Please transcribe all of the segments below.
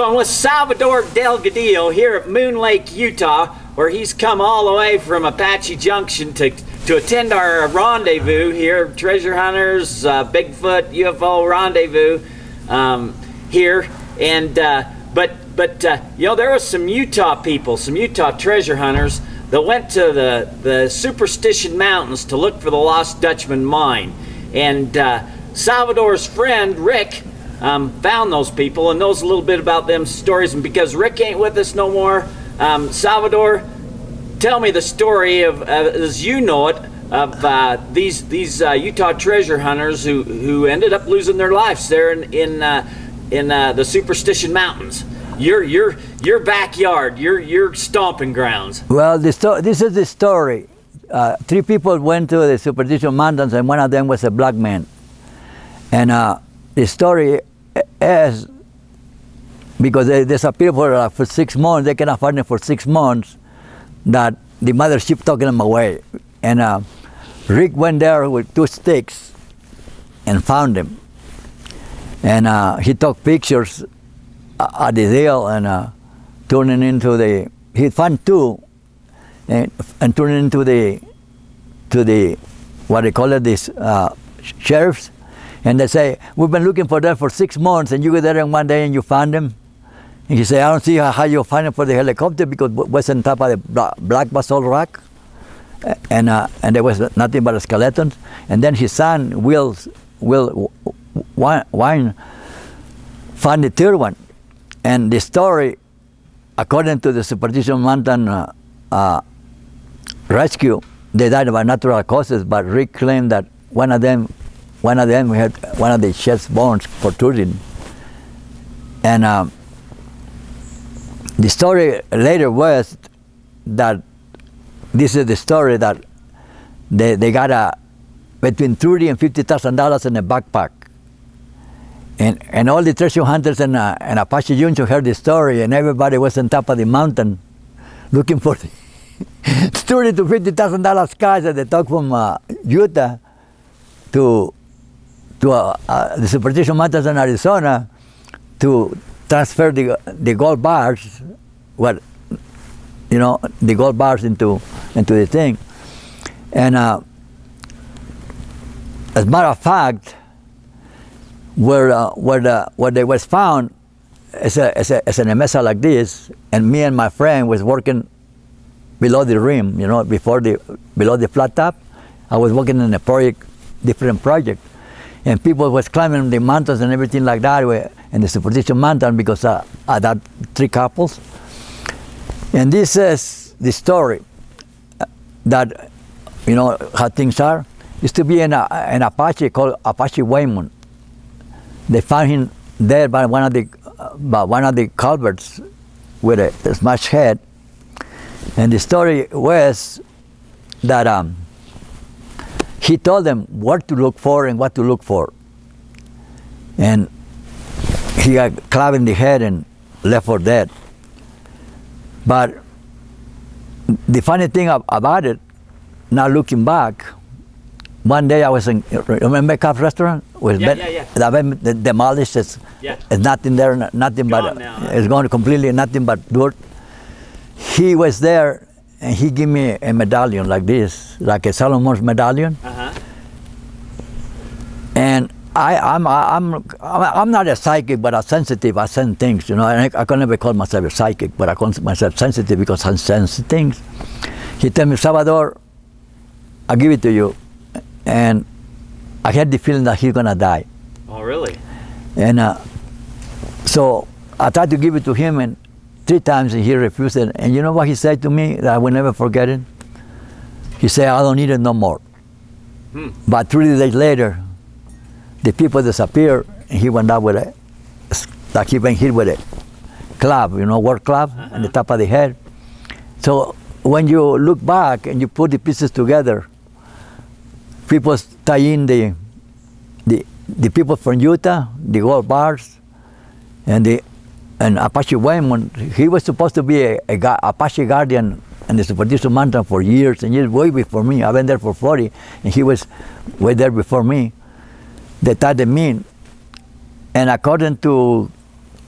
So I'm with Salvador Delgadillo here at Moon Lake, Utah, where he's come all the way from Apache Junction to attend our rendezvous here, Treasure Hunters, Bigfoot, UFO rendezvous here. And but you know, there was some Utah people, some Utah treasure hunters that went to the Superstition Mountains to look for the Lost Dutchman mine. And Salvador's friend Rick found those people and knows a little bit about them stories. And because Rick ain't with us no more, Salvador, tell me the story of, as you know it, of these Utah treasure hunters who ended up losing their lives there in the Superstition Mountains. Your backyard, your stomping grounds. Well, this is the story. 3 people went to the Superstition Mountains, and one of them was a black man. And the story is because they disappeared for 6 months. They cannot find them for 6 months. That the mothership took them away, and Rick went there with 2 sticks and found them. And he took pictures at the deal and turning into the. He found 2 and turning into the what they call it, this sheriffs, and they say, we've been looking for them for 6 months, and you go there in one day and you found them. And he said, I don't see how you find them for the helicopter, because it was on top of the black basalt rock, and there was nothing but skeletons. And then his son Will Wine found the 3rd one. And the story, according to the Superstition Mountain rescue, they died by natural causes, but Rick claimed that one of them had one of the chest bones protruding. And the story later was that this is the story that they got between $30,000 and $50,000 in a backpack. And all the treasure hunters and Apache Junction heard the story, and everybody was on top of the mountain looking for the $30,000 to $50,000 cash that they took from Utah to the Superstition Mountains in Arizona to transfer the gold bars, the gold bars into the thing. And as a matter of fact, where they was found as a mesa like this, and me and my friend was working below the rim, below the flat top. I was working in a different project, and people was climbing the mountains and everything like that, in the Superstition Mountain, because I had 3 couples. And this is the story that, how things are. Used to be an Apache called Apache Waymon. They found him dead by one of the culverts with a smashed head. And the story was that he told them what to look for and what to look for. And he got clubbed in the head and left for dead. But the funny thing about it, now looking back, one day I was in, remember Cub's restaurant? That been demolished. It's nothing there, nothing but, it's gone completely, nothing but dirt. He was there, and he gave me a medallion like this, like a Solomon's medallion. And I'm not a psychic, but I'm sensitive. I sense things, And I can never call myself a psychic, but I call myself sensitive because I sense things. He told me, Salvador, I'll give it to you. And I had the feeling that he's gonna die. Oh, really? And so I tried to give it to him, and 3 times he refused it. And you know what he said to me that I will never forget it? He said, I don't need it no more. But 3 days later, the people disappeared, and he went out with it, like he been hit with a club, work club, on the top of the head. So when you look back and you put the pieces together, people tie in the people from Utah, the gold bars, and Apache Waymon. He was supposed to be a Apache guardian in the Superstition Mountain for years and years, way before me. I've been there for 40, and he was way there before me. They tied them in, and according to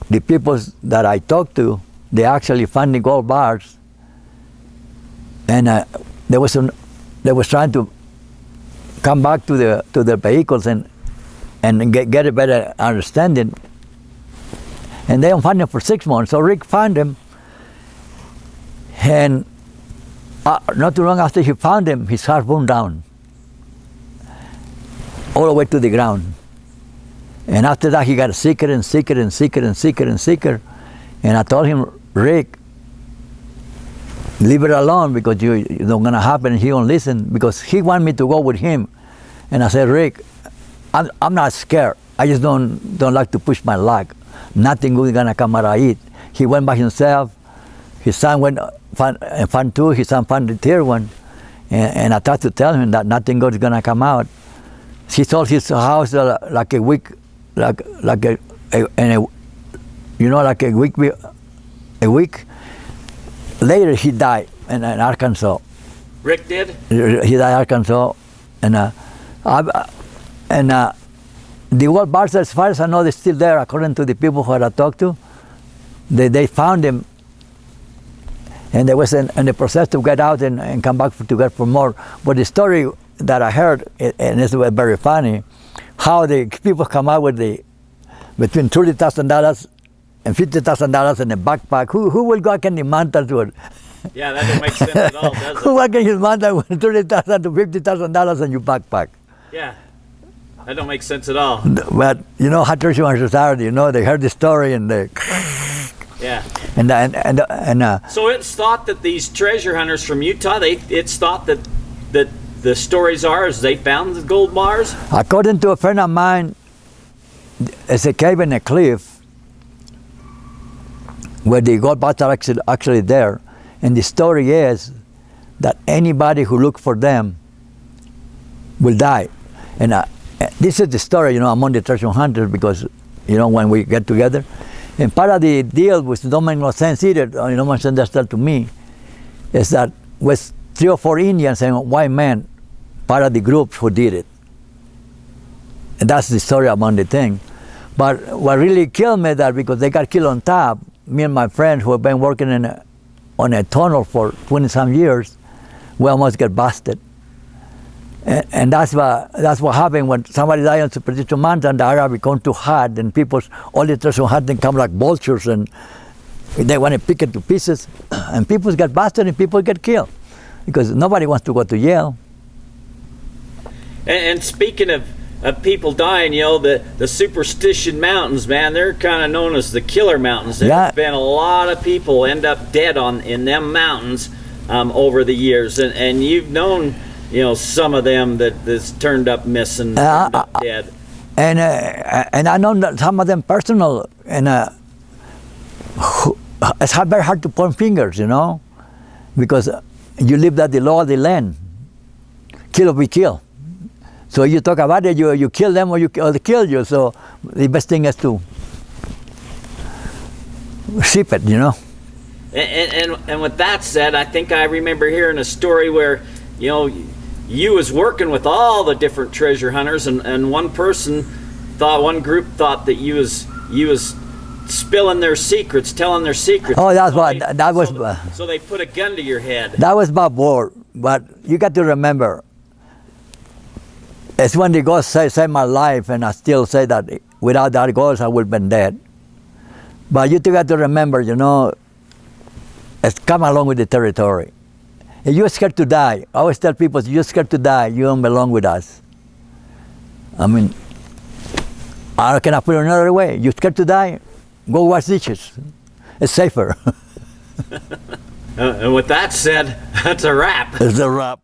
the people that I talked to, they actually found the gold bars, and they was trying to come back to their vehicles and get a better understanding. And they don't find them for 6 months. So Rick found them, and not too long after he found them, his house burned down all the way to the ground. And after that, he got sicker and sicker and sicker and sicker and sicker. And I told him, Rick, leave it alone because it's not gonna happen. And he won't listen because he wanted me to go with him. And I said, Rick, I'm not scared. I just don't like to push my luck. Nothing good is gonna come out of it. He went by himself. His son went found two. His son found the third one. And I tried to tell him that nothing good is gonna come out. He sold his house like a week. Like a week later, he died in Arkansas. Rick did? He died in Arkansas, and the gold bars, as far as I know, they're still there. According to the people who I talked to, they found them, and they was in the process to get out and come back to get for more. But the story that I heard, and this was very funny, how the people come out with between $30,000 and $50,000 in a backpack. Who will go in the mountains with? Yeah, that doesn't make sense at all, does it? Who walk in his mountain with $30,000 to $50,000 in your backpack? Yeah, that don't make sense at all. But you know, Hot Church Society, you know, they heard the story and they. Yeah. And so it's thought that these treasure hunters from Utah, it's thought that the stories are is they found the gold bars? According to a friend of mine, it's a cave in a cliff where the gold bars are actually there. And the story is that anybody who looks for them will die. And this is the story, you know, among the treasure hunters, because, you know, when we get together. And part of the deal, which don't make no sense either, you don't much understand to me, is that with 3 or 4 Indians and white men, part of the group who did it. And that's the story about the thing. But what really killed me that because they got killed on top, me and my friend who have been working on a tunnel for 20-some years, we almost get busted. And that's what happened when somebody died on Superstition Mountains. The area become too hot, and all the treasure hunting come like vultures, and they want to pick it to pieces. And people get busted and people get killed because nobody wants to go to jail. And speaking of people dying, you know, the Superstition Mountains, man, they're kind of known as the killer mountains. There's been a lot of people end up dead in them mountains over the years, and you've known, you know, some of them that's turned up missing, turned up dead. And I know some of them personal, and it's very hard to point fingers, you know, because you live at the law of the land. Kill or be killed. So you talk about it, you kill them or they kill you. So the best thing is to ship it, you know. And with that said, I think I remember hearing a story where, you know, you was working with all the different treasure hunters, and one group thought that you was spilling their secrets, telling their secrets. Oh, that's what So they put a gun to your head. That was Bob Ward, but you got to remember. It's when the ghost saved my life, and I still say that without that ghost, I would have been dead. But you got to remember, you know, it's come along with the territory. If you're scared to die, I always tell people, if you're scared to die, you don't belong with us. I mean, I cannot put it another way. You're scared to die, go wash dishes. It's safer. And with that said, that's a wrap. It's a wrap.